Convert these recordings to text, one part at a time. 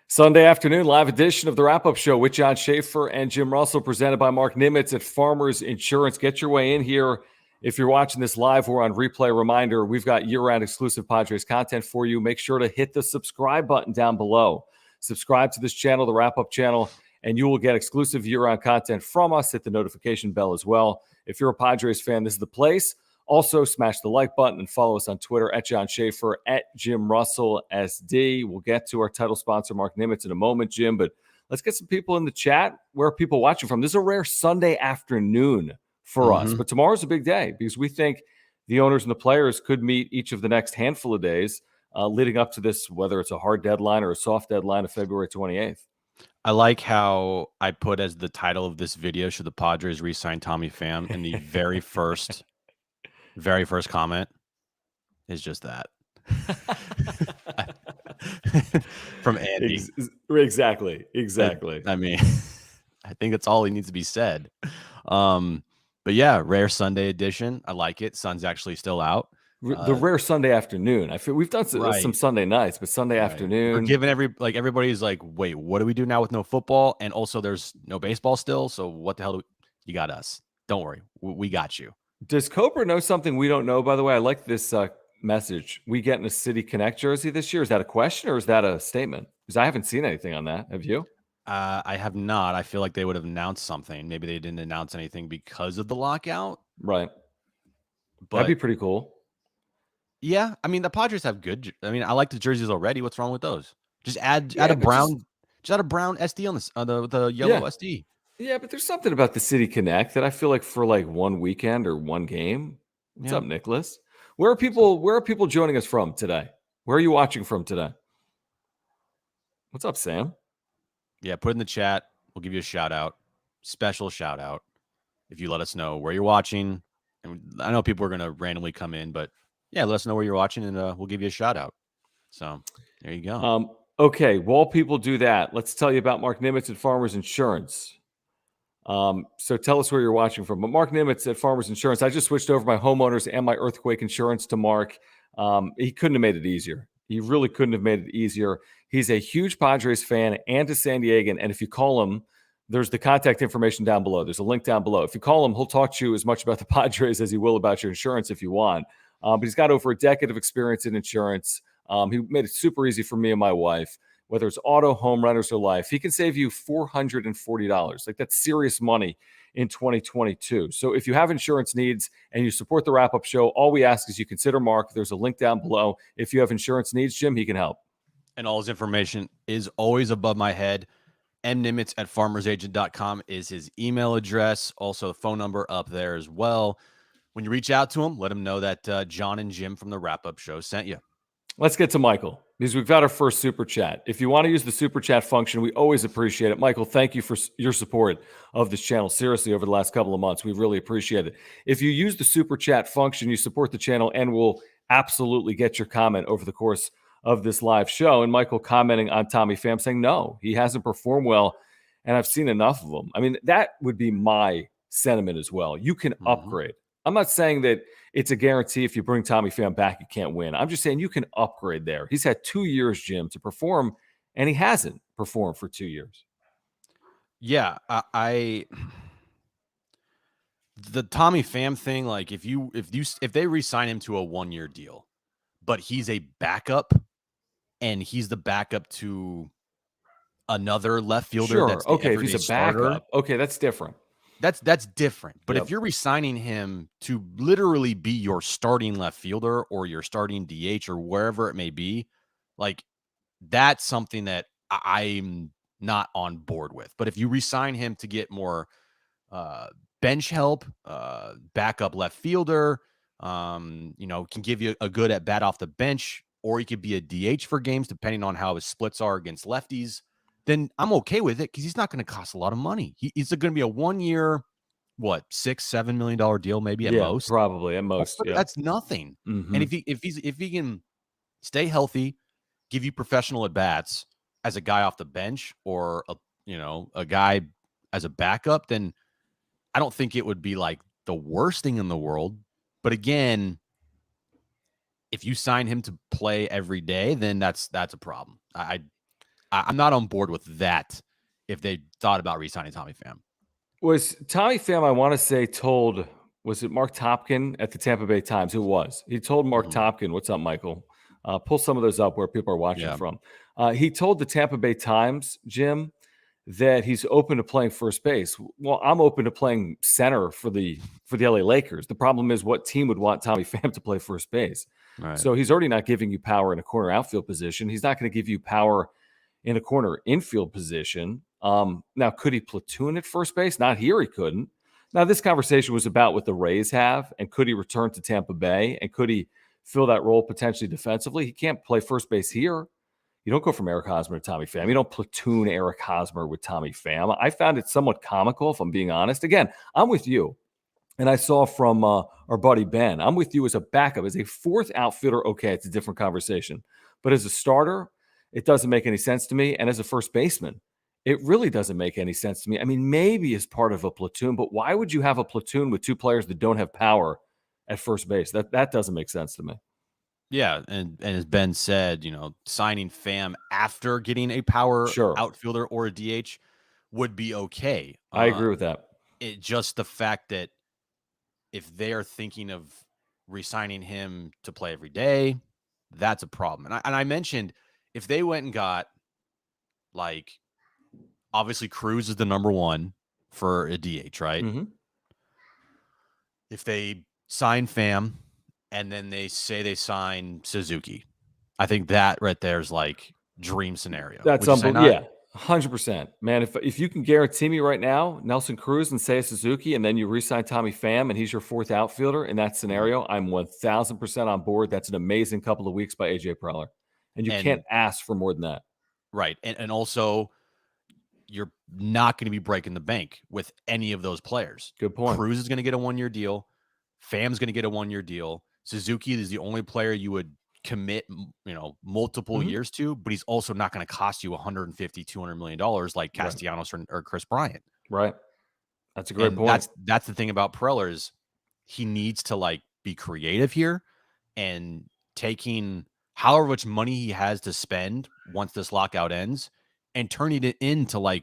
Sunday afternoon, live edition of the Wrap-Up Show with John Schaefer and Jim Russell, presented by Mark Nimitz at Farmers Insurance. Get your way in here. If you're watching this live or on replay, reminder, we've got year-round exclusive Padres content for you. Make sure to hit the subscribe button down below. Subscribe to this channel, the Wrap-Up channel, and you will get exclusive year-round content from us. Hit the notification bell as well. If you're a Padres fan, this is the place. Also, smash the like button and follow us on Twitter at John Schaefer, at Jim Russell SD. We'll get to our title sponsor, Mark Nimitz, in a moment, Jim, but let's get some people in the chat. Where are people watching from? This is a rare Sunday afternoon for us, but tomorrow's a big day because we think the owners and the players could meet each of the next handful of days leading up to this, whether it's a hard deadline or a soft deadline of February 28th. I like how I put as the title of this video, should the Padres re-sign Tommy Pham? And the very first comment is just that. From Andy. Exactly. I mean, I think that's all he needs to be said. But yeah, rare Sunday edition. I like it. Sun's actually still out. The rare Sunday afternoon. I feel we've done some Sunday nights, but Sunday afternoon. We're giving everybody's like, wait, what do we do now with no football? And also there's no baseball still. So what the hell you got us? Don't worry. We got you. Does Cobra know something we don't know, by the way? I like this message. We getting a City Connect jersey this year. Is that a question or is that a statement? Because I haven't seen anything on that. Have you? I have not. I feel like they would have announced something. Maybe they didn't announce anything because of the lockout. Right. But that'd be pretty cool. Yeah. I mean, the Padres have good. I mean, I like the jerseys already. What's wrong with those? Just add a brown SD on the yellow SD. Yeah, but there's something about the City Connect that I feel like for like one weekend or one game. What's up, Nicholas? Where are people joining us from today? Where are you watching from today? What's up, Sam? Yeah, put in the chat. We'll give you a shout out. Special shout out if you let us know where you're watching. And I know people are going to randomly come in, but yeah, let us know where you're watching and we'll give you a shout out. So there you go. Okay, while people do that, let's tell you about Mark Nimitz at Farmers Insurance. So tell us where you're watching from. But Mark Nimitz at Farmers Insurance. I just switched over my homeowners and my earthquake insurance to Mark. He couldn't have made it easier. He really couldn't have made it easier. He's a huge Padres fan and a San Diegan. And if you call him, there's the contact information down below. There's a link down below. If you call him, he'll talk to you as much about the Padres as he will about your insurance if you want. But he's got over a decade of experience in insurance. He made it super easy for me and my wife. Whether it's auto, home, renters, or life, he can save you $440. Like, that's serious money in 2022. So if you have insurance needs and you support the Wrap-Up Show, all we ask is you consider Mark. There's a link down below. If you have insurance needs, Jim, he can help. And all his information is always above my head. mnimitz at farmersagent.com is his email address. Also, the phone number up there as well. When you reach out to him, let him know that John and Jim from the Wrap-Up Show sent you. Let's get to Michael, because we've got our first super chat. If you want to use the super chat function, we always appreciate it. Michael, thank you for your support of this channel. Seriously, over the last couple of months, we really appreciate it. If you use the super chat function, you support the channel and we'll absolutely get your comment over the course of this live show. And Michael commenting on Tommy Pham saying, no, he hasn't performed well, and I've seen enough of him. I mean, that would be my sentiment as well. You can upgrade. I'm not saying that it's a guarantee if you bring Tommy Pham back, you can't win. I'm just saying you can upgrade there. He's had 2 years, Jim, to perform, and he hasn't performed for 2 years. Yeah, the Tommy Pham thing, like if they re-sign him to a 1-year deal, but he's a backup and he's the backup to another left fielder. Sure. That's okay. If he's a backup, okay, that's different. That's different. But if you're re-signing him to literally be your starting left fielder or your starting DH or wherever it may be, like, that's something that I'm not on board with. But if you re-sign him to get more bench help, backup left fielder, can give you a good at bat off the bench, or he could be a DH for games depending on how his splits are against lefties, then I'm okay with it because he's not going to cost a lot of money. He's going to be a 1-year, $6-7 million deal, maybe at most. Probably at most. That's nothing. And if he can stay healthy, give you professional at bats as a guy off the bench or a guy as a backup, then I don't think it would be like the worst thing in the world. But again, if you sign him to play every day, then that's a problem. I'm not on board with that if they thought about re-signing Tommy Pham. Was Tommy Pham, I want to say, told, was it Mark Topkin at the Tampa Bay Times? Who was? He told Mark Topkin, what's up, Michael? Pull some of those up where people are watching from. He told the Tampa Bay Times, Jim, that he's open to playing first base. Well, I'm open to playing center for the LA Lakers. The problem is, what team would want Tommy Pham to play first base? Right. So he's already not giving you power in a corner outfield position. He's not going to give you power in a corner infield position. Now, could he platoon at first base? Not here, he couldn't. Now, this conversation was about what the Rays have, and could he return to Tampa Bay, and could he fill that role potentially defensively? He can't play first base here. You don't go from Eric Hosmer to Tommy Pham. You don't platoon Eric Hosmer with Tommy Pham. I found it somewhat comical, if I'm being honest. Again, I'm with you. And I saw from our buddy Ben, I'm with you as a backup. As a fourth outfielder, okay, it's a different conversation. But as a starter, it doesn't make any sense to me. And as a first baseman, it really doesn't make any sense to me. I mean, maybe as part of a platoon, but why would you have a platoon with two players that don't have power at first base? That doesn't make sense to me. Yeah, and as Ben said, signing Pham after getting a power outfielder or a DH would be okay. I agree with that. It just the fact that if they are thinking of re-signing him to play every day, that's a problem. And I mentioned if they went and got, like, obviously Cruz is the number one for a DH, right? Mm-hmm. If they sign Pham and then they say they sign Suzuki, I think that right there is like dream scenario. That's unbelievable. Yeah, 100%. Man, if you can guarantee me right now, Nelson Cruz and Seiya Suzuki, and then you re-sign Tommy Pham and he's your fourth outfielder in that scenario, I'm 1,000% on board. That's an amazing couple of weeks by AJ Preller. And you can't ask for more than that. Right. And also, you're not going to be breaking the bank with any of those players. Good point. Cruz is going to get a 1-year deal. Pham's going to get a 1-year deal. Suzuki is the only player you would commit, multiple years to, but he's also not going to cost you $150, $200 million like Castellanos or Chris Bryant. Right. That's a great point. That's the thing about Preller is he needs to be creative here and taking however much money he has to spend once this lockout ends and turning it into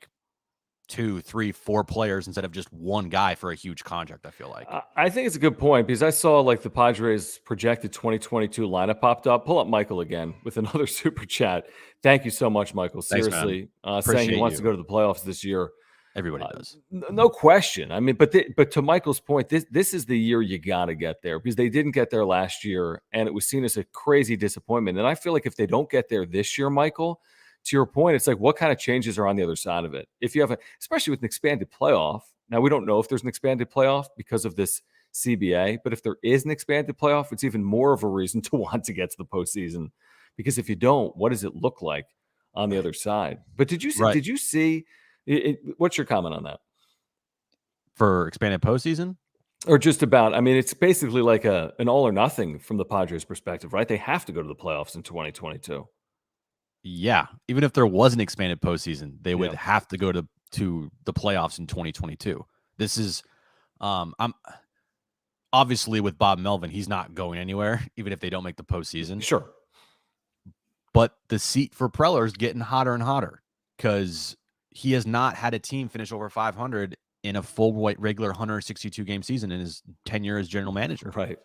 2, 3, 4 players instead of just one guy for a huge contract, I feel like. I think it's a good point because I saw the Padres projected 2022 lineup popped up. Pull up Michael again with another super chat. Thank you so much, Michael. Seriously, saying he wants to go to the playoffs this year. Everybody does. No question. I mean, but to Michael's point, this is the year you got to get there because they didn't get there last year and it was seen as a crazy disappointment. And I feel like if they don't get there this year, Michael, to your point, it's what kind of changes are on the other side of it? If you have especially with an expanded playoff, now we don't know if there's an expanded playoff because of this CBA, but if there is an expanded playoff, it's even more of a reason to want to get to the postseason because if you don't, what does it look like on the other side? But did you see, what's your comment on that? For expanded postseason? Or just about, I mean, it's basically like an all or nothing from the Padres perspective, right? They have to go to the playoffs in 2022. Yeah, even if there was an expanded postseason, they would have to go to the playoffs in 2022. This is, I'm obviously with Bob Melvin, he's not going anywhere, even if they don't make the postseason. Sure, but the seat for Preller is getting hotter and hotter because he has not had a team finish over 500 in a full regular 162 game season in his tenure as general manager. Right,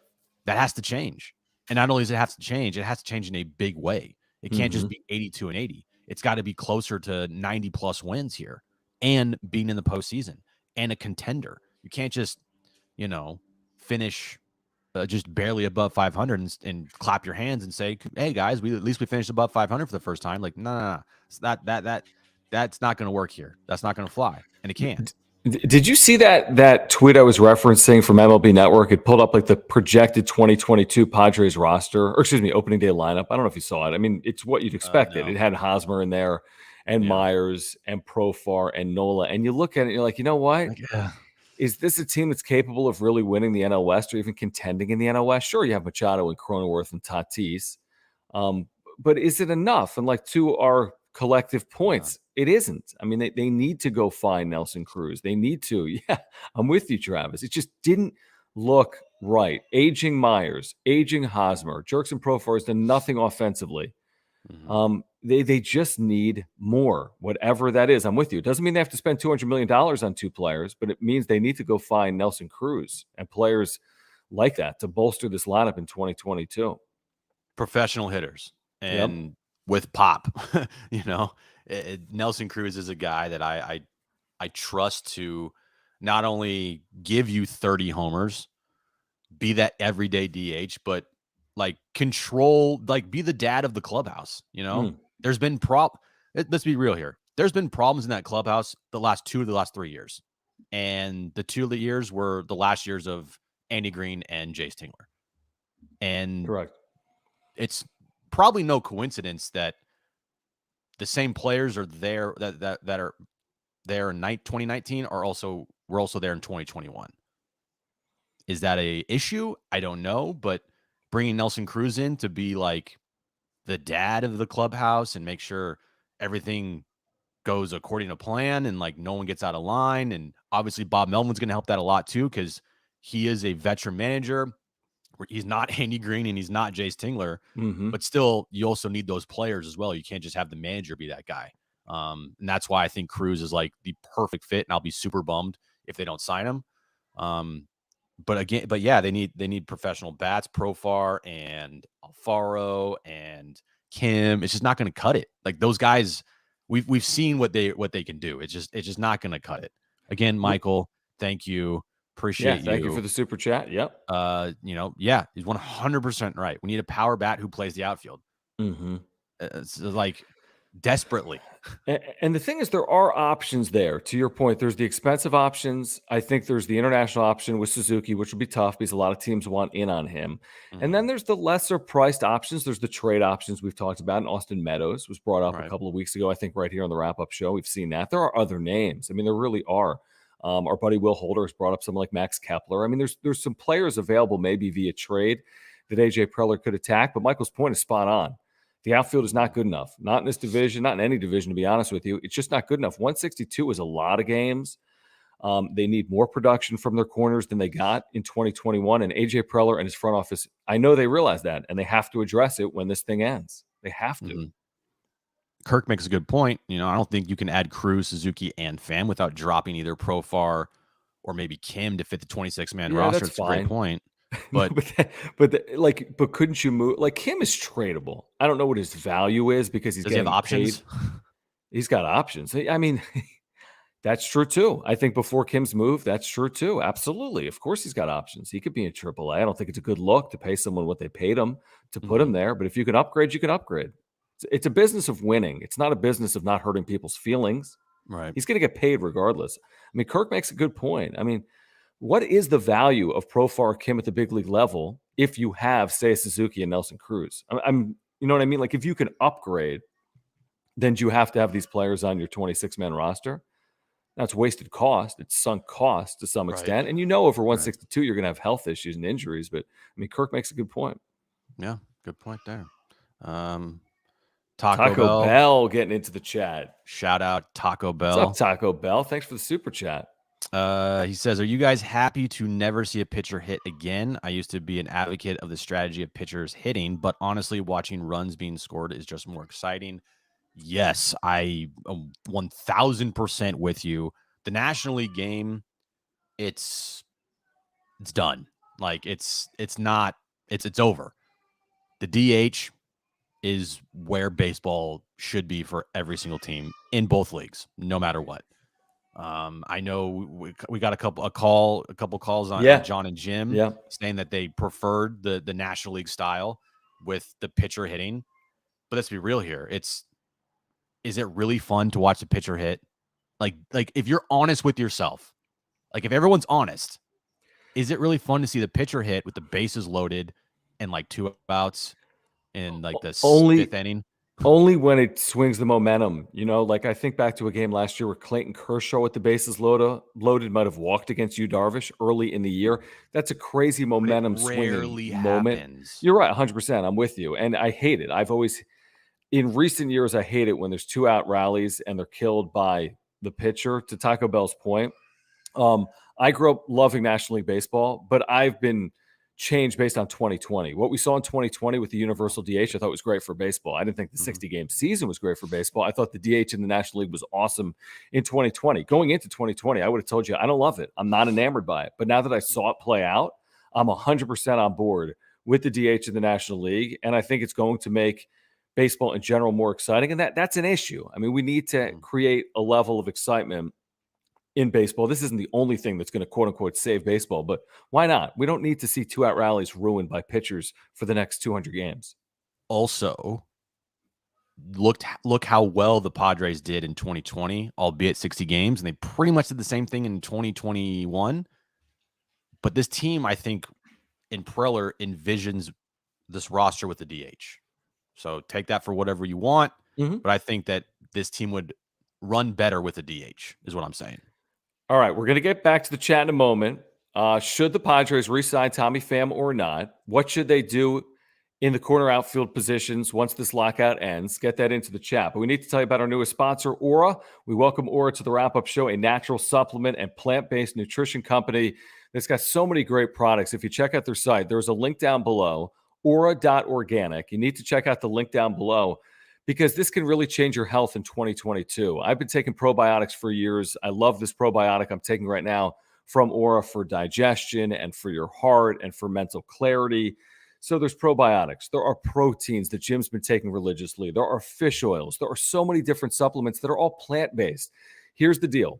that has to change, and not only does it have to change, it has to change in a big way. It can't just be 82 and 80. It's got to be closer to 90 plus wins here and being in the postseason and a contender. You can't just, finish just barely above 500 and clap your hands and say, "Hey guys, at least we finished above 500 for the first time." No. That's not going to work here. That's not going to fly, and it can't. Did you see that tweet I was referencing from MLB Network? It pulled up the projected 2022 Padres roster, or excuse me, opening day lineup. I don't know if you saw it. I mean, it's what you'd expect. No. It had Hosmer in there, and Myers, and Profar, and Nola. And you look at it, you're like, you know what? Is this a team that's capable of really winning the NL West or even contending in the NL West? Sure, you have Machado and Cronenworth and Tatis, but is it enough? And to our collective points, it isn't. I mean, they need to go find Nelson Cruz. They need to. Yeah, I'm with you, Travis. It just didn't look right. Aging Myers, aging Hosmer, Jerks and Profar has done nothing offensively. they just need more, whatever that is. I'm with you. It doesn't mean they have to spend $200 million on two players, but it means they need to go find Nelson Cruz and players like that to bolster this lineup in 2022. Professional hitters. And with pop, Nelson Cruz is a guy that I trust to not only give you 30 homers, be that everyday DH, but like control, like be the dad of the clubhouse. There's been let's be real here. There's been problems in that clubhouse the last 3 years. And the 2 years were the last years of Andy Green and Jace Tingler. And correct. It's probably no coincidence that the same players are there that are there in 2019 were also there in 2021. Is that a issue? I don't know, but bringing Nelson Cruz in to be like the dad of the clubhouse and make sure everything goes according to plan and like no one gets out of line. And obviously Bob Melvin's going to help that a lot too, because he is a veteran manager. He's not Andy Green and he's not Jace Tingler, but still you also need those players as well. You can't just have the manager be that guy. And that's why I think Cruz is like the perfect fit, and I'll be super bummed if they don't sign him. But yeah, they need professional bats, Profar and Alfaro and Kim. It's just not going to cut it. Like those guys, we've seen what they can do. It's just not going to cut it. Again, Michael, thank you. Appreciate you. Thank you for the super chat. Yep. He's 100% right. We need a power bat who plays the outfield. It's like desperately. And the thing is, there are options there. To your point, there's the expensive options. I think there's the international option with Suzuki, which will be tough because a lot of teams want in on him. And then there's the lesser priced options. There's the trade options we've talked about. And Austin Meadows was brought up a couple of weeks ago, I think, right here on the wrap-up show. We've seen that. There are other names. I mean, there really are. Our buddy Will Holder has brought up someone like Max Kepler. I mean, there's some players available maybe via trade that AJ Preller could attack. But Michael's point is spot on. The outfield is not good enough. Not in this division, not in any division, to be honest with you. It's just not good enough. 162 is a lot of games. They need more production from their corners than they got in 2021. And AJ Preller and his front office, I know they realize that, and they have to address it when this thing ends. They have to. Kirk makes a good point. I don't think you can add Cruz, Suzuki, and Pham without dropping either Profar or maybe Kim to fit the 26-man roster. That's fine. A great point. But but couldn't you move? Like Kim is tradable. I don't know what his value is because he's getting options. He's got options. I mean, that's true too. I think before Kim's move, that's true too. Absolutely. Of course he's got options. He could be in AAA. I don't think it's a good look to pay someone what they paid him to put him there. But if you can upgrade, you can upgrade. It's a business of winning. It's not a business of not hurting people's feelings. Right. He's going to get paid regardless. I mean, Kirk makes a good point. I mean, what is the value of Profar Kim at the big league level if you have, say, Suzuki and Nelson Cruz? You know what I mean? Like if you can upgrade, then you have to have these players on your 26-man roster. That's wasted cost. It's sunk cost to some extent. And over 162, you're going to have health issues and injuries. But I mean, Kirk makes a good point. Yeah, good point there. Taco Bell getting into the chat. Shout out Taco Bell. What's up, Taco Bell? Thanks for the super chat. He says, are you guys happy to never see a pitcher hit again? I used to be an advocate of the strategy of pitchers hitting, but honestly, watching runs being scored is just more exciting. Yes, I am 1000% with you. The National League game, it's done. Like it's over. The DH is where baseball should be for every single team in both leagues, no matter what. I know we got a couple calls on John and Jim saying that they preferred the National League style with the pitcher hitting. But let's be real here. Is it really fun to watch the pitcher hit? Like if you're honest with yourself, like if everyone's honest, is it really fun to see the pitcher hit with the bases loaded and like 2 outs in like the 5th inning? Only when it swings the momentum, like I think back to a game last year where Clayton Kershaw with the bases loaded might have walked against Yu Darvish early in the year. That's a crazy momentum swinging moment. You're right, 100%. I'm with you. And I hate it. In recent years, I hate it when there's 2 out rallies and they're killed by the pitcher. To Taco Bell's point, I grew up loving National League baseball, but I've been change based on 2020. What we saw in 2020 with the universal DH, I thought was great for baseball. I didn't think the 60-game season was great for baseball. I thought the DH in the National League was awesome in 2020. Going into 2020, I would have told you I don't love it. I'm not enamored by it. But now that I saw it play out, I'm 100% on board with the DH in the National League, and I think it's going to make baseball in general more exciting, and that's an issue. I mean, we need to create a level of excitement in baseball. This isn't the only thing that's going to quote unquote save baseball, but why not? We don't need to see 2-out rallies ruined by pitchers for the next 200 games. Also, look how well the Padres did in 2020, albeit 60 games, and they pretty much did the same thing in 2021. But this team, I think, in Preller envisions this roster with the DH. So take that for whatever you want. But I think that this team would run better with a DH, is what I'm saying. All right, we're going to get back to the chat in a moment. Should the Padres re-sign Tommy Pham or not? What should they do in the corner outfield positions once this lockout ends? Get that into the chat. But we need to tell you about our newest sponsor, Aura. We welcome Aura to the wrap-up show, a natural supplement and plant-based nutrition company that's got so many great products. If you check out their site, there's a link down below, aura.organic. You need to check out the link down below, because this can really change your health in 2022. I've been taking probiotics for years. I love this probiotic I'm taking right now from Aura for digestion and for your heart and for mental clarity. So there's probiotics. There are proteins that Jim's been taking religiously. There are fish oils. There are so many different supplements that are all plant-based. Here's the deal.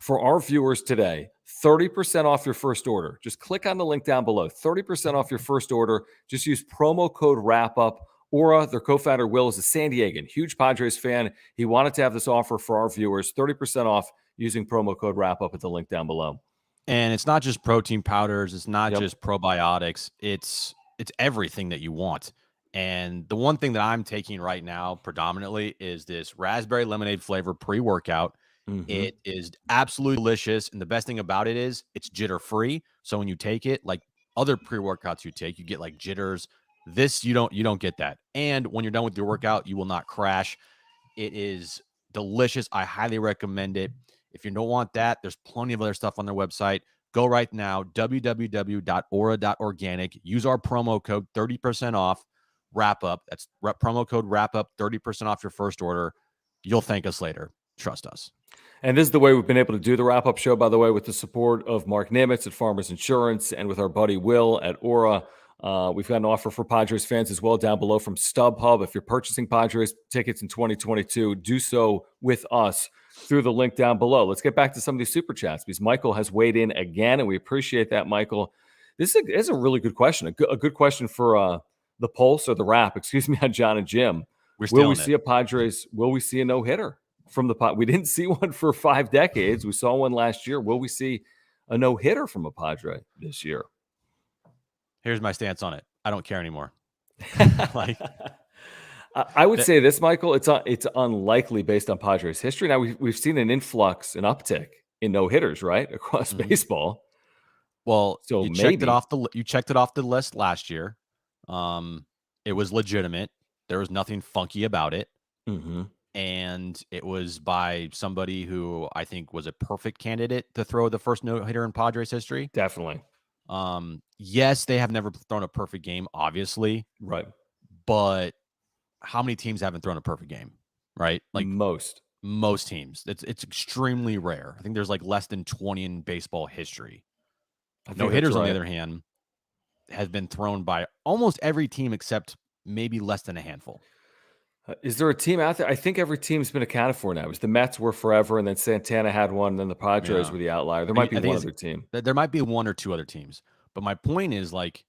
For our viewers today, 30% off your first order. Just click on the link down below. 30% off your first order. Just use promo code WRAPUP. Aura, their co-founder, Will, is a San Diegan, huge Padres fan. He wanted to have this offer for our viewers, 30% off using promo code WRAPUP at the link down below. And it's not just protein powders. It's not just probiotics. It's everything that you want. And the one thing that I'm taking right now predominantly is this raspberry lemonade flavor pre-workout. It is absolutely delicious. And the best thing about it is it's jitter-free. So when you take it, like other pre-workouts you take, you get like jitters. This you don't get that. And when you're done with your workout, you will not crash. It is delicious. I highly recommend it. If you don't want that, there's plenty of other stuff on their website. Go right now, www.aura.organic. Use our promo code 30% off wrap up. That's promo code wrap up, 30% off your first order. You'll thank us later. Trust us. And this is the way we've been able to do the wrap-up show, by the way, with the support of Mark Nimitz at Farmers Insurance and with our buddy Will at Aura. We've got an offer for Padres fans as well down below from StubHub. If you're purchasing Padres tickets in 2022, do so with us through the link down below. Let's get back to some of these super chats because Michael has weighed in again, and we appreciate that, Michael. This is a really good question, a good question for the Pulse or the Wrap, excuse me, on John and Jim. Will we see a Padres? Will we see a no-hitter from the Padres? We didn't see one for 5 decades. We saw one last year. Will we see a no-hitter from a Padre this year? Here's my stance on it. I don't care anymore. I would say this, Michael. It's unlikely based on Padres history. Now we've seen an influx, an uptick in no hitters, right, across baseball. Well, so you checked it off the list last year. It was legitimate. There was nothing funky about it, and it was by somebody who I think was a perfect candidate to throw the first no hitter in Padres history. Definitely. Yes, they have never thrown a perfect game, obviously. Right. But how many teams haven't thrown a perfect game? Right? Like most teams. It's extremely rare. I think there's like less than 20 in baseball history. No hitters, on the other hand, has been thrown by almost every team except maybe less than a handful. Is there a team out there? I think every team's been accounted for now. It was the Mets were forever, and then Santana had one, and then the Padres were the outlier. There might be one other team. There might be one or two other teams. But my point is, like,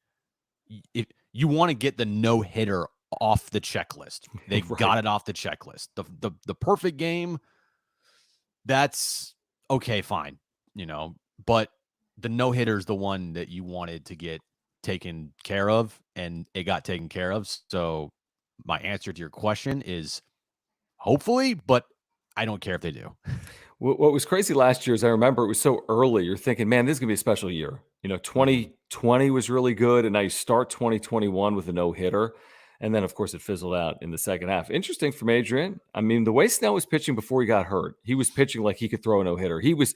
if you want to get the no-hitter off the checklist, they've got it off the checklist. The perfect game, that's okay, fine, but the no-hitter is the one that you wanted to get taken care of, and it got taken care of. So my answer to your question is hopefully, but I don't care if they do. What was crazy last year is I remember it was so early. You're thinking, man, this is going to be a special year. 2020 was really good, and now you start 2021 with a no-hitter. And then, of course, it fizzled out in the second half. Interesting from Adrian. I mean, the way Snell was pitching before he got hurt, he was pitching like he could throw a no-hitter. He was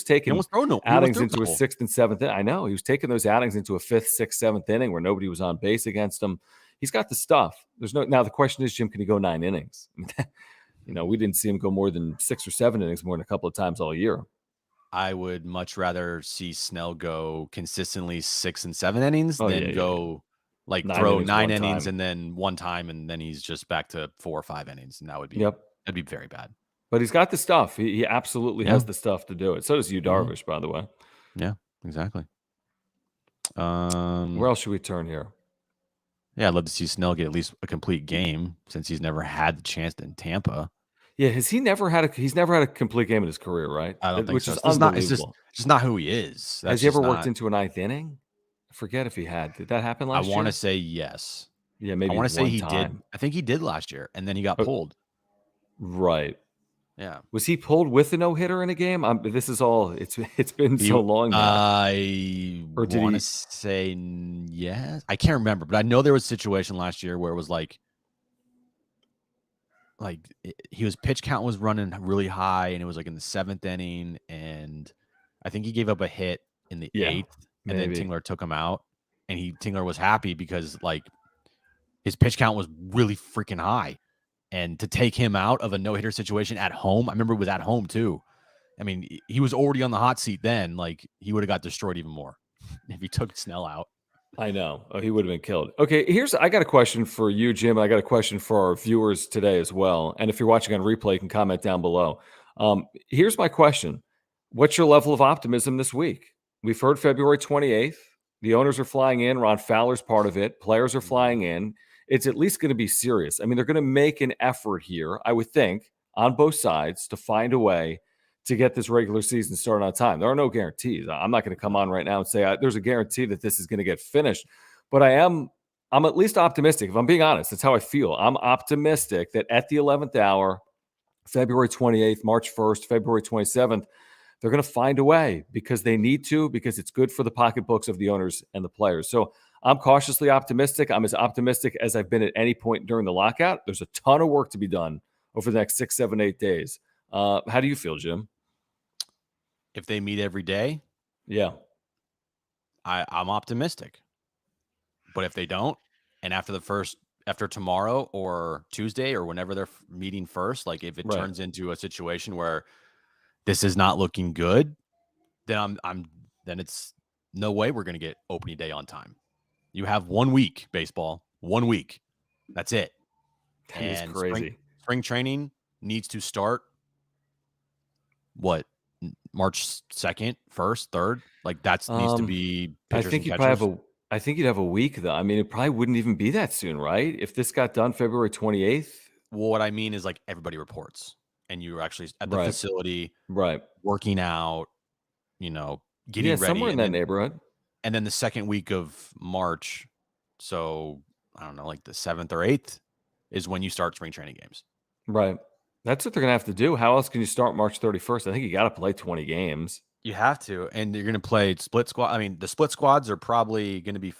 taking outings into a sixth and seventh. I know. He was taking those outings into a fifth, sixth, seventh inning where nobody was on base against him. He's got the stuff. Now the question is, Jim, can he go 9 innings? We didn't see him go more than 6 or 7 innings more than a couple of times all year. I would much rather see Snell go consistently 6 and 7 innings than go like throw 9 innings and then one time and then he's just back to 4 or 5 innings, and that'd be very bad. But he's got the stuff. He absolutely has the stuff to do it. So does Yu Darvish, by the way. Yeah, exactly. Where else should we turn here? Yeah, I'd love to see Snell get at least a complete game since he's never had the chance in Tampa. Yeah, he's never had a complete game in his career, right? I don't think Which so. is unbelievable. It's just not who he is. Has he ever worked into a 9th inning? I forget if he had. Did that happen last year? I want to say yes. Yeah, maybe. I want to say he did. I think he did last year, and then he got pulled. Right. Yeah. Was he pulled with a no-hitter in a game? This is all. It's been so long now. I want to say yes. I can't remember, but I know there was a situation last year where it was like his pitch count was running really high, and it was like in the 7th inning, and I think he gave up a hit in the 8th, and then Tingler took him out, and Tingler was happy because like his pitch count was really freaking high, and to take him out of a no-hitter situation at home, I remember it was at home too. I mean, he was already on the hot seat then. Like he would have got destroyed even more if he took Snell out. I know. Oh, he would have been killed. Okay, I got a question for you, Jim. I got a question for our viewers today as well. And if you're watching on replay, you can comment down below. Here's my question. What's your level of optimism this week? We've heard February 28th. The owners are flying in. Ron Fowler's part of it. Players are flying in. It's at least going to be serious. I mean, they're going to make an effort here, I would think, on both sides to find a way to get this regular season started on time. There are no guarantees. I'm not going to come on right now and say there's a guarantee that this is going to get finished, but I'm at least optimistic. If I'm being honest, that's how I feel. I'm optimistic that at the 11th hour, February 28th, March 1st, February 27th, they're going to find a way because they need to, because it's good for the pocketbooks of the owners and the players. So I'm cautiously optimistic. I'm as optimistic as I've been at any point during the lockout. There's a ton of work to be done over the next 6, 7, 8 days. How do you feel, Jim? If they meet every day, yeah, I'm optimistic. But if they don't, and after tomorrow or Tuesday or whenever they're meeting first, like if it turns into a situation where this is not looking good, then then it's no way we're going to get opening day on time. You have 1 week, baseball, 1 week. That's it. That is crazy. Spring training needs to start. What? March 2nd, 1st, 3rd? Like that needs to be pitchers I think and catchers. I think you'd have a week though. I mean, it probably wouldn't even be that soon, right? If this got done February 28th. Well, what I mean is like everybody reports and you're actually at the facility, working out, getting ready. Somewhere in that neighborhood. And then the second week of March, so I don't know, like the 7th or 8th is when you start spring training games. Right. That's what they're going to have to do. How else can you start March 31st? I think you got to play 20 games. You have to. And you're going to play split squad. I mean, the split squads are probably going to be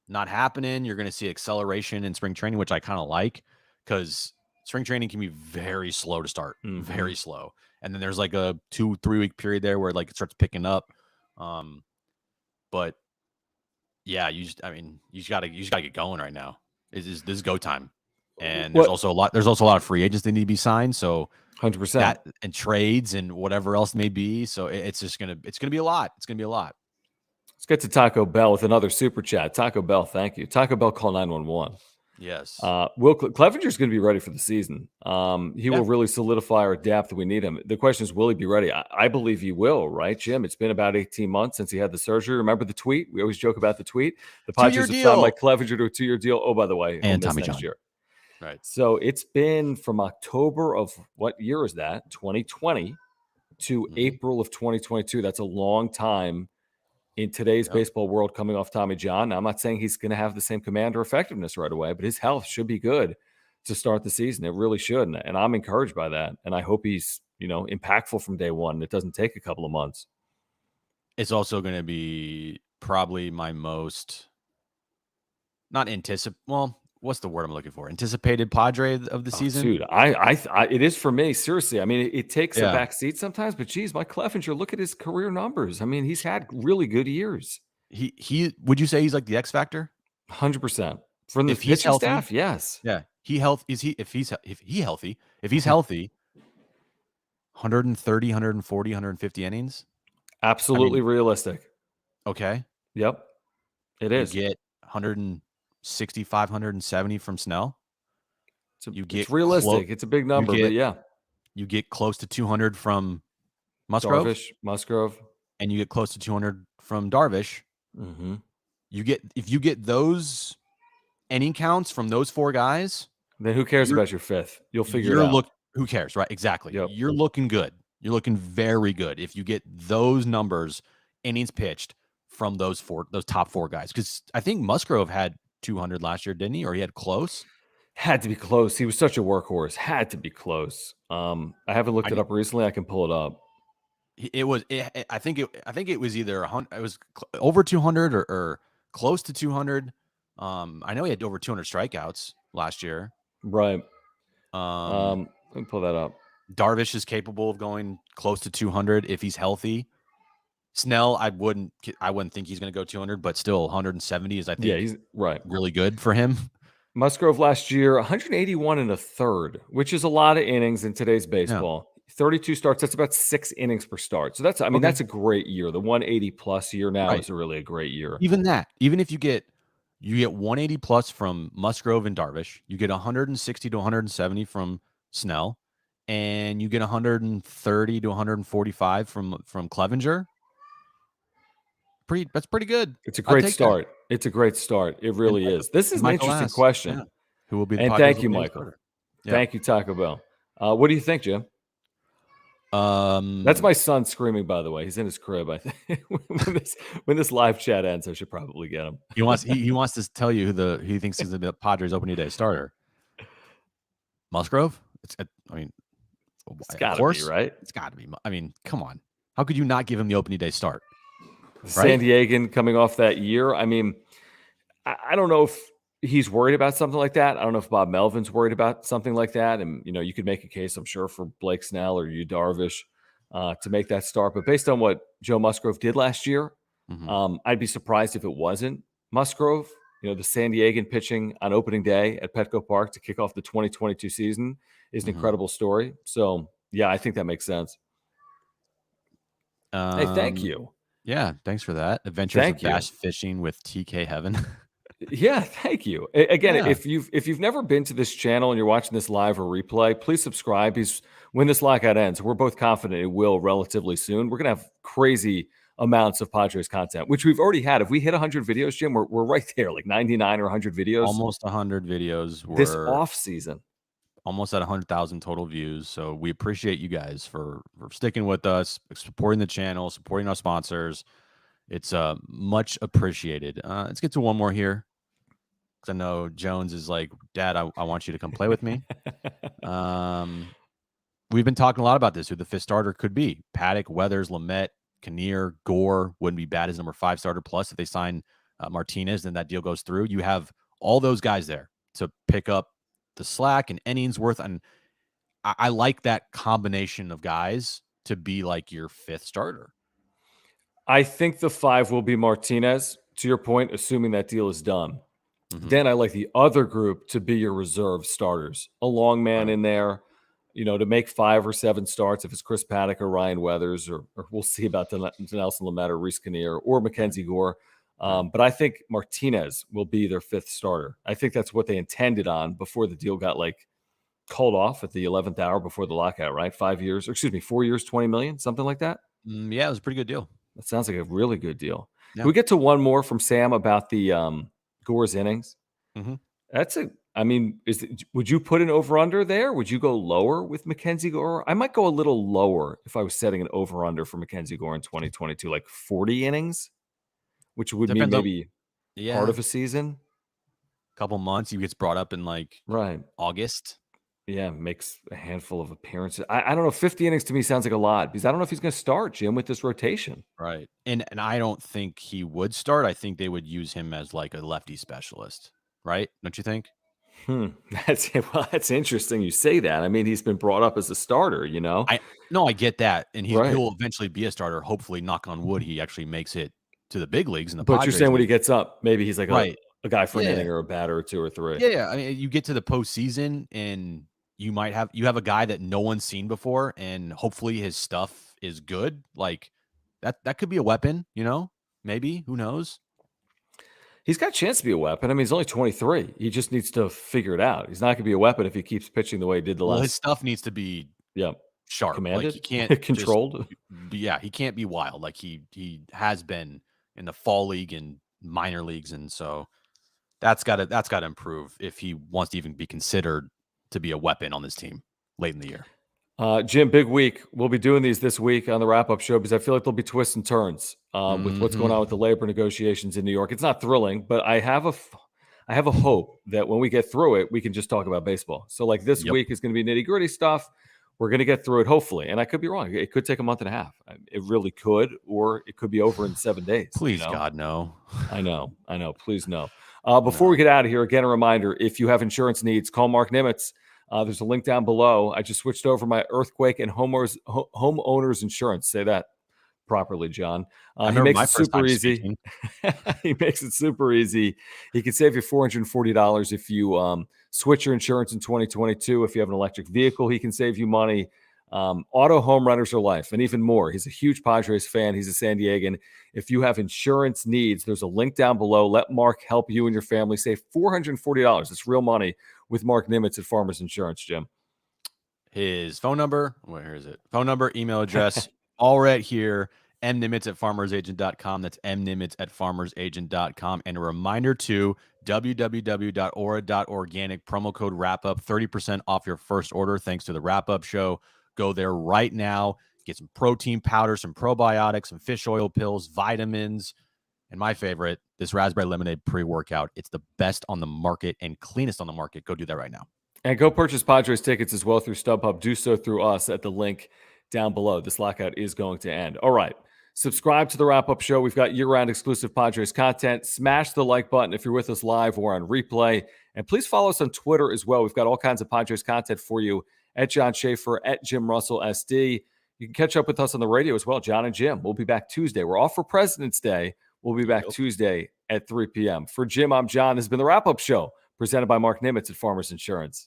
not happening. You're going to see acceleration in spring training, which I kind of like because spring training can be very slow to start, very slow. And then there's like a 2-3 week period there where like it starts picking up. But yeah, you just gotta get going right now. This is go time. And there's also a lot of free agents that need to be signed. So 100% and trades and whatever else may be. So it's gonna be a lot. It's gonna be a lot. Let's get to Taco Bell with another super chat. Taco Bell, thank you. Taco Bell, call 911. Yes. Clevenger's going to be ready for the season. He will really solidify our depth. We need him. The question is, will he be ready? I believe he will, right, Jim? It's been about 18 months since he had the surgery. Remember the tweet? We always joke about the tweet. The Padres have signed Mike Clevenger to a 2-year deal. Oh, by the way, and Tommy next John. year. Right. So it's been from October of what year is that? 2020 to April of 2022. That's a long time in today's baseball world coming off Tommy John. Now, I'm not saying he's going to have the same command or effectiveness right away, but his health should be good to start the season. It really should. And I'm encouraged by that. And I hope he's, impactful from day one. It doesn't take a couple of months. It's also going to be probably my most what's the word I'm looking for? Anticipated Padre of the Oh, season. dude, it is for me. Seriously, I mean, it takes a Yeah. back seat sometimes, but geez, Mike Clevenger, look at his career numbers. I mean, he's had really good years. He would you say he's like the X factor? 100% from the If he's pitching healthy, staff. Yes, yeah. If he's healthy, 130, 140, 150 innings. I absolutely mean, realistic. okay. Yep, it You is. get 165, 170 from Snell. You It's get realistic. It's a big you number, but get yeah, you get close to 200 from Musgrove, Darvish, Musgrove. and you get close to 200 from Darvish. Hmm. If you get those inning counts from those four guys, Then who cares you're about your fifth? You'll figure it out. who cares, right? Exactly. Yep. You're looking good. You're looking very good if you get those numbers, innings pitched from those top four guys. Because I think Musgrove had 200 last year, didn't he? Or he had close. Had to be close. He was such a workhorse. Had to be close. I haven't looked it up recently. I can pull it up. I think it was either 100. It was over 200 or close to 200. I know he had over 200 strikeouts last year. Right. Um, Let me pull that up. Darvish is capable of going close to 200 if he's healthy. Snell, I wouldn't think he's going to go 200, but still 170 is, I think, He's right. really good for him. Musgrove last year, 181 and a third, which is a lot of innings in today's baseball. 32 starts, that's about 6 innings per start. So that's a great year. The 180 plus year now is really a great year. Even if you get 180 plus from Musgrove and Darvish, you get 160 to 170 from Snell, and you get 130 to 145 from Clevenger. That's pretty good. It's a great start. It's a great start. It really is. This is an interesting question. Yeah. Who will be the and Padres thank you, Michael. Yeah. Thank you, Taco Bell. What do you think, Jim? That's my son screaming, by the way. He's in his crib. I think when this live chat ends, I should probably get him. He wants to tell you who he thinks is the Padres opening day starter. Musgrove? It's got to be, right? It's got to be. I mean, come on. How could you not give him the opening day start? San Diegan coming off that year. I mean, I don't know if he's worried about something like that. I don't know if Bob Melvin's worried about something like that. And, you could make a case, I'm sure, for Blake Snell or Yu Darvish to make that start. But based on what Joe Musgrove did last year, I'd be surprised if it wasn't Musgrove. The San Diegan pitching on opening day at Petco Park to kick off the 2022 season is an incredible story. So, yeah, I think that makes sense. Hey, thank you. Yeah, thanks for that. Adventures of Bass Fishing with TK Heaven. Yeah, thank you. Again, if you've never been to this channel and you're watching this live or replay, please subscribe. Because when this lockout ends, we're both confident it will relatively soon. We're gonna have crazy amounts of Padres content, which we've already had. If we hit 100 videos, Jim, we're right there, like 99 or 100 videos. Almost 100 videos this off season. Almost at 100,000 total views. So we appreciate you guys for sticking with us, supporting the channel, supporting our sponsors. It's much appreciated. Let's get to one more here, because I know Jones is like, Dad, I want you to come play with me. We've been talking a lot about this, who the fifth starter could be. Paddock, Weathers, Lamet, Kinnear, Gore wouldn't be bad as number 5 starter. Plus, if they sign Martinez, then that deal goes through. You have all those guys there to pick up the slack and innings worth. And I like that combination of guys to be like your 5th starter. I think the 5 will be Martinez, to your point, assuming that deal is done. Then I like the other group to be your reserve starters. A long man in there, to make 5 or 7 starts if it's Chris Paddock or Ryan Weathers, or we'll see about Nelson Lamet or Reese Kinnear or Mackenzie Gore. But I think Martinez will be their 5th starter. I think that's what they intended on before the deal got called off at the 11th hour before the lockout, right? 4 years, $20 million, something like that. Yeah, it was a pretty good deal. That sounds like a really good deal. Yeah. Can we get to one more from Sam about the Gore's innings? Would you put an over-under there? Would you go lower with Mackenzie Gore? I might go a little lower if I was setting an over-under for Mackenzie Gore in 2022, like 40 innings, which would mean maybe part of a season. Couple months, he gets brought up in August. Yeah, makes a handful of appearances. I don't know. 50 innings to me sounds like a lot, because I don't know if he's going to start, Jim, with this rotation. Right. And I don't think he would start. I think they would use him as like a lefty specialist. Right? Don't you think? That's interesting you say that. I mean, he's been brought up as a starter, I get that, and Right. he'll eventually be a starter. Hopefully, knock on wood, he actually makes it to the big leagues in the But you're Padres saying when he league. gets up, maybe he's like a Right. guy for an Yeah. inning or a batter or 2 or 3. Yeah, I mean, you get to the postseason, and you have a guy that no one's seen before, and hopefully his stuff is good. Like that could be a weapon, Maybe, who knows? He's got a chance to be a weapon. I mean, he's only 23. He just needs to figure it out. He's not gonna be a weapon if he keeps pitching the way he did the Well, his last. stuff needs to be Yeah, sharp. Like commanded, he can't just controlled. yeah, he can't be wild like he has been in the fall league and minor leagues, and so that's gotta improve if he wants to even be considered to be a weapon on this team late in the year. Jim, big week. We'll be doing these this week on the wrap-up show because I feel like there'll be twists and turns with what's going on with the labor negotiations in New York. It's not thrilling, but I have a hope that when we get through it, we can just talk about baseball. So, like this Yep. week is going to be nitty-gritty stuff. We're going to get through it, hopefully. And I could be wrong. It could take a month and a half. It really could, or it could be over in 7 days. Please, God, no. I know. Please no. Before No. we get out of here, again, a reminder, if you have insurance needs, call Mark Nimitz. There's a link down below. I just switched over my earthquake and homeowners insurance. Say that properly, John. I He remember makes my it first super time easy. speaking. He makes it super easy. He can save you $440 if you switch your insurance in 2022. If you have an electric vehicle, he can save you money. Auto home renters are life, and even more. He's a huge Padres fan. He's a San Diegan. If you have insurance needs, there's a link down below. Let Mark help you and your family save $440. It's real money with Mark Nimitz at Farmers Insurance, Jim. His phone number, where is it? Phone number, email address, all right here. mnimitz at farmersagent.com. That's mnimitz at farmersagent.com. And a reminder to www.aura.organic, promo code wrap-up, 30% off your first order thanks to the wrap-up show. Go there right now. Get some protein powder, some probiotics, some fish oil pills, vitamins, and my favorite, this raspberry lemonade pre-workout. It's the best on the market and cleanest on the market. Go do that right now. And go purchase Padres tickets as well through StubHub. Do so through us at the link down below. This lockout is going to end. All right. Subscribe to the wrap-up show. We've got year-round exclusive Padres content. Smash the like button if you're with us live or on replay. And please follow us on Twitter as well. We've got all kinds of Padres content for you at John Schaefer, at Jim Russell SD. You can catch up with us on the radio as well, John and Jim. We'll be back Tuesday. We're off for President's Day. We'll be back Tuesday at 3 p.m. For Jim, I'm John. This has been the wrap-up show presented by Mark Nimitz at Farmers Insurance.